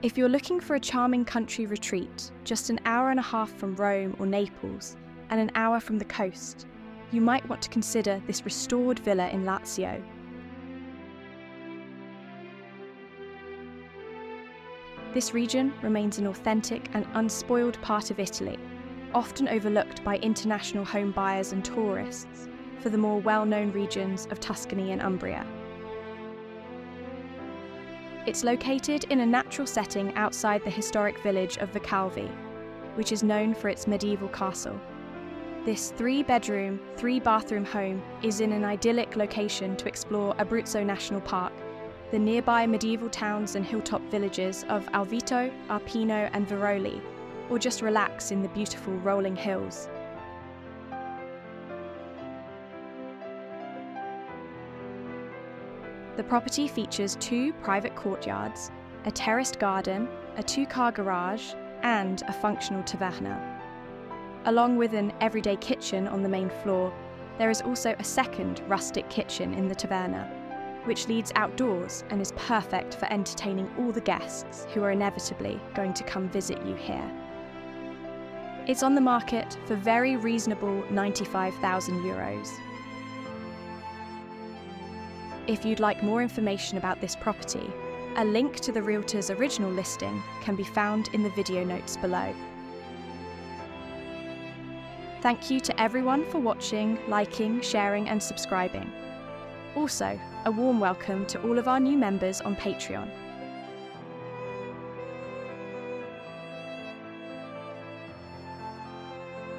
If you're looking for a charming country retreat, just an hour and a half from Rome or Naples, and an hour from the coast, you might want to consider this restored villa in Lazio. This region remains an authentic and unspoiled part of Italy, often overlooked by international home buyers and tourists for the more well-known regions of Tuscany and Umbria. It's located in a natural setting outside the historic village of Vicalvi, which is known for its medieval castle. This 3-bedroom, 3-bathroom home is in an idyllic location to explore Abruzzo National Park, the nearby medieval towns and hilltop villages of Alvito, Arpino and Veroli, or just relax in the beautiful rolling hills. The property features 2 private courtyards, a terraced garden, a 2-car garage, and a functional taverna. Along with an everyday kitchen on the main floor, there is also a second rustic kitchen in the taverna, which leads outdoors and is perfect for entertaining all the guests who are inevitably going to come visit you here. It's on the market for very reasonable €95,000. If you'd like more information about this property, a link to the realtor's original listing can be found in the video notes below. Thank you to everyone for watching, liking, sharing and subscribing. Also, a warm welcome to all of our new members on Patreon.